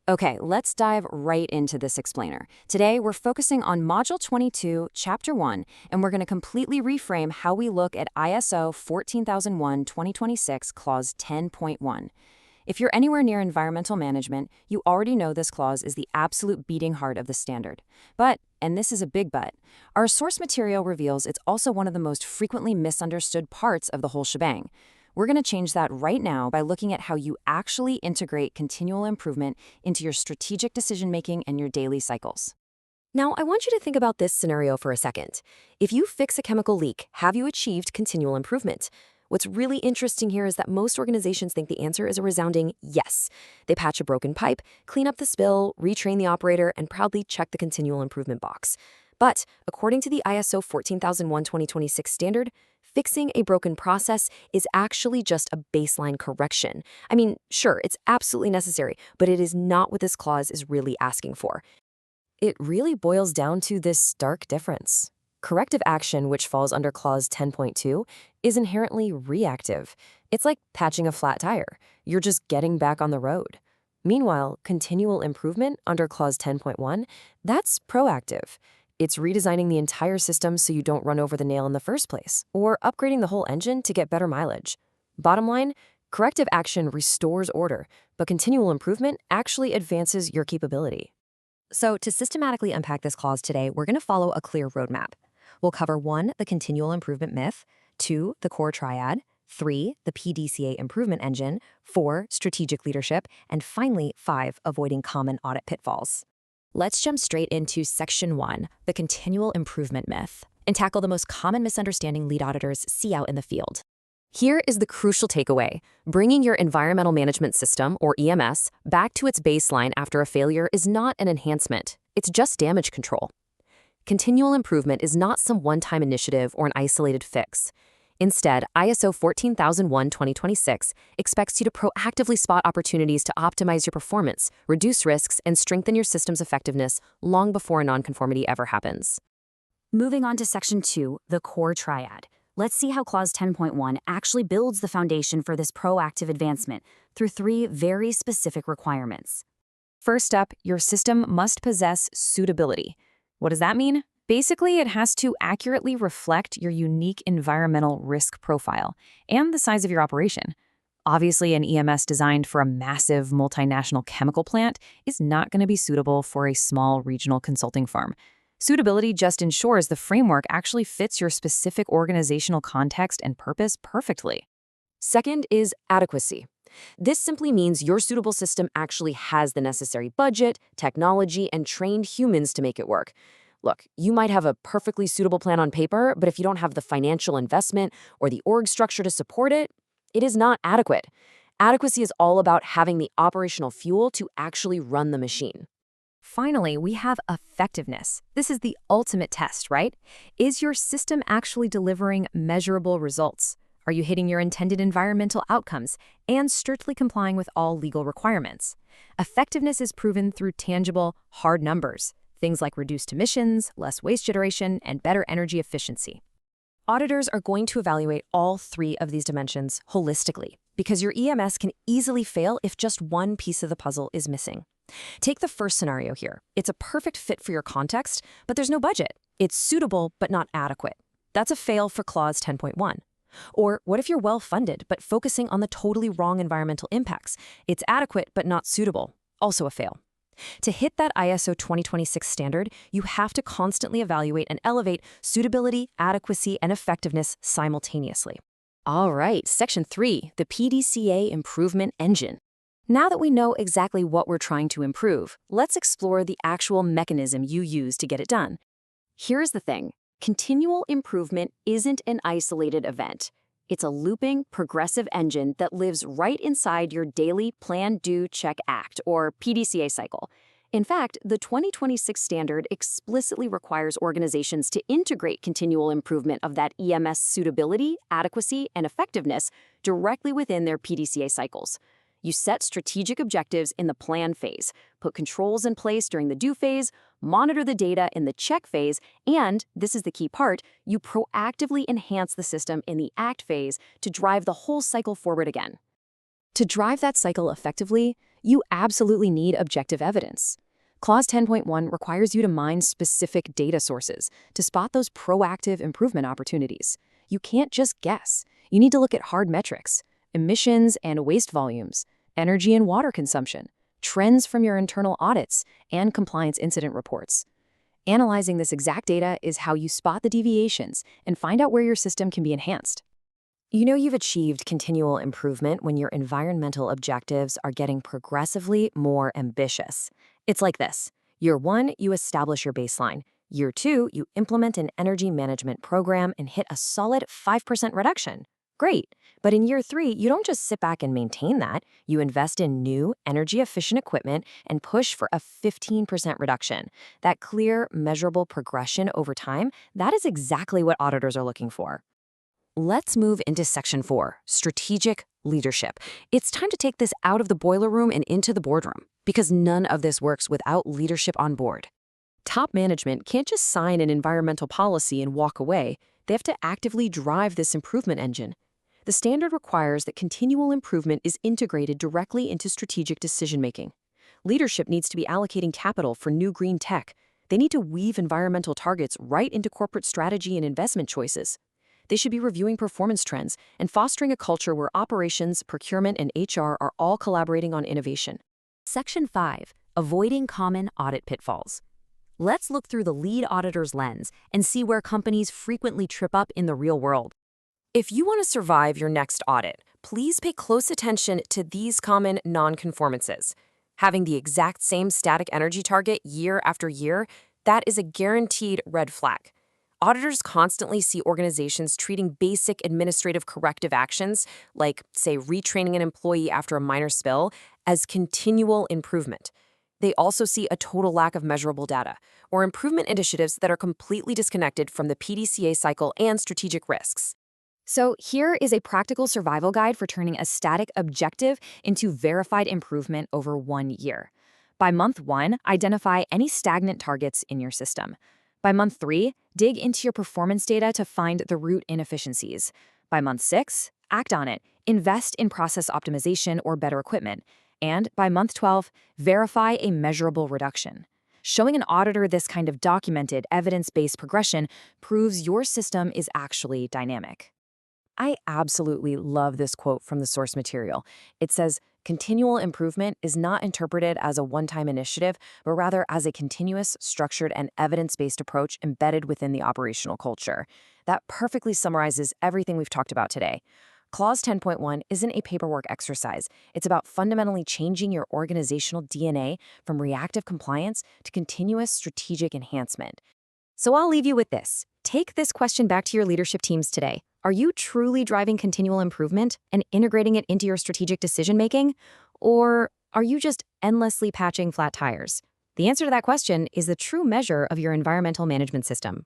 Okay, let's dive right into this explainer. Today, we're focusing on Module 22, Chapter 1, and we're going to completely reframe how we look at ISO 14001-2026, Clause 10.1. If you're anywhere near environmental management, you already know this clause is the absolute beating heart of the standard. But, and this is a big but, our source material reveals it's also one of the most frequently misunderstood parts of the whole shebang. We're going to change that right now by looking at how you actually integrate continual improvement into your strategic decision-making and your daily cycles. Now, I want you to think about this scenario for a second. If you fix a chemical leak, have you achieved continual improvement? What's really interesting here is that most organizations think the answer is a resounding yes. They patch a broken pipe, clean up the spill, retrain the operator, and proudly check the continual improvement box. But according to the ISO 14001-2026 standard, fixing a broken process is actually just a baseline correction. I mean, sure, it's absolutely necessary, but it is not what this clause is really asking for. It really boils down to this stark difference. Corrective action, which falls under Clause 10.2, is inherently reactive. It's like patching a flat tire. You're just getting back on the road. Meanwhile, continual improvement under Clause 10.1, that's proactive. It's redesigning the entire system so you don't run over the nail in the first place, or upgrading the whole engine to get better mileage. Bottom line, corrective action restores order, but continual improvement actually advances your capability. So to systematically unpack this clause today, we're going to follow a clear roadmap. We'll cover 1, the continual improvement myth, 2, the core triad, 3, the PDCA improvement engine, 4, strategic leadership, and finally 5, avoiding common audit pitfalls. Let's jump straight into Section 1, the continual improvement myth, and tackle the most common misunderstanding lead auditors see out in the field. Here is the crucial takeaway. Bringing your environmental management system, or EMS, back to its baseline after a failure is not an enhancement. It's just damage control. Continual improvement is not some one-time initiative or an isolated fix. Instead, ISO 14001-2026 expects you to proactively spot opportunities to optimize your performance, reduce risks, and strengthen your system's effectiveness long before a nonconformity ever happens. Moving on to Section 2, the core triad. Let's see how Clause 10.1 actually builds the foundation for this proactive advancement through 3 very specific requirements. First up, your system must possess suitability. What does that mean? Basically, it has to accurately reflect your unique environmental risk profile and the size of your operation. Obviously, an EMS designed for a massive multinational chemical plant is not going to be suitable for a small regional consulting firm. Suitability just ensures the framework actually fits your specific organizational context and purpose perfectly. Second is adequacy. This simply means your suitable system actually has the necessary budget, technology, and trained humans to make it work. Look, you might have a perfectly suitable plan on paper, but if you don't have the financial investment or the org structure to support it, it is not adequate. Adequacy is all about having the operational fuel to actually run the machine. Finally, we have effectiveness. This is the ultimate test, right? Is your system actually delivering measurable results? Are you hitting your intended environmental outcomes and strictly complying with all legal requirements? Effectiveness is proven through tangible, hard numbers. Things like reduced emissions, less waste generation, and better energy efficiency. Auditors are going to evaluate all 3 of these dimensions holistically because your EMS can easily fail if just one piece of the puzzle is missing. Take the first scenario here. It's a perfect fit for your context, but there's no budget. It's suitable but not adequate. That's a fail for Clause 10.1. Or what if you're well-funded but focusing on the totally wrong environmental impacts? It's adequate but not suitable. Also a fail. To hit that ISO 2026 standard, you have to constantly evaluate and elevate suitability, adequacy, and effectiveness simultaneously. All right, Section 3, the PDCA improvement engine. Now that we know exactly what we're trying to improve, let's explore the actual mechanism you use to get it done. Here's the thing. Continual improvement isn't an isolated event. It's a looping, progressive engine that lives right inside your daily Plan, Do, Check, Act, or PDCA cycle. In fact, the 2026 standard explicitly requires organizations to integrate continual improvement of that EMS suitability, adequacy, and effectiveness directly within their PDCA cycles. You set strategic objectives in the plan phase, put controls in place during the do phase, monitor the data in the check phase, and, this is the key part, you proactively enhance the system in the act phase to drive the whole cycle forward again. To drive that cycle effectively, You absolutely need objective evidence. Clause 10.1 requires you to mine specific data sources to spot those proactive improvement opportunities. You can't just guess. You need to look at hard metrics, emissions and waste volumes, energy and water consumption, trends from your internal audits, and compliance incident reports. Analyzing this exact data is how you spot the deviations and find out where your system can be enhanced. You know you've achieved continual improvement when your environmental objectives are getting progressively more ambitious. It's like this. Year 1, you establish your baseline. Year 2, you implement an energy management program and hit a solid 5% reduction. Great. But in year 3, you don't just sit back and maintain that. You invest in new, energy-efficient equipment and push for a 15% reduction. That clear, measurable progression over time, that is exactly what auditors are looking for. Let's move into Section 4, Strategic Leadership. It's time to take this out of the boiler room and into the boardroom, because none of this works without leadership on board. Top management can't just sign an environmental policy and walk away. They have to actively drive this improvement engine. The standard requires that continual improvement is integrated directly into strategic decision-making. Leadership needs to be allocating capital for new green tech. They need to weave environmental targets right into corporate strategy and investment choices. They should be reviewing performance trends and fostering a culture where operations, procurement, and HR are all collaborating on innovation. Section 5. Avoiding common audit pitfalls. Let's look through the lead auditor's lens and see where companies frequently trip up in the real world. If you want to survive your next audit, please pay close attention to these common non-conformances. Having the exact same static energy target year after year, that is a guaranteed red flag. Auditors constantly see organizations treating basic administrative corrective actions, like, say, retraining an employee after a minor spill, as continual improvement. They also see a total lack of measurable data, or improvement initiatives that are completely disconnected from the PDCA cycle and strategic risks. So here is a practical survival guide for turning a static objective into verified improvement over 1 year. By month 1, identify any stagnant targets in your system. By month 3, dig into your performance data to find the root inefficiencies. By month 6, act on it. Invest in process optimization or better equipment. And by month 12, verify a measurable reduction. Showing an auditor this kind of documented, evidence-based progression proves your system is actually dynamic. I absolutely love this quote from the source material. It says, "Continual improvement is not interpreted as a one-time initiative, but rather as a continuous, structured, and evidence-based approach embedded within the operational culture." That perfectly summarizes everything we've talked about today. Clause 10.1 isn't a paperwork exercise. It's about fundamentally changing your organizational DNA from reactive compliance to continuous strategic enhancement. So I'll leave you with this. Take this question back to your leadership teams today. Are you truly driving continual improvement and integrating it into your strategic decision-making? Or are you just endlessly patching flat tires? The answer to that question is the true measure of your environmental management system.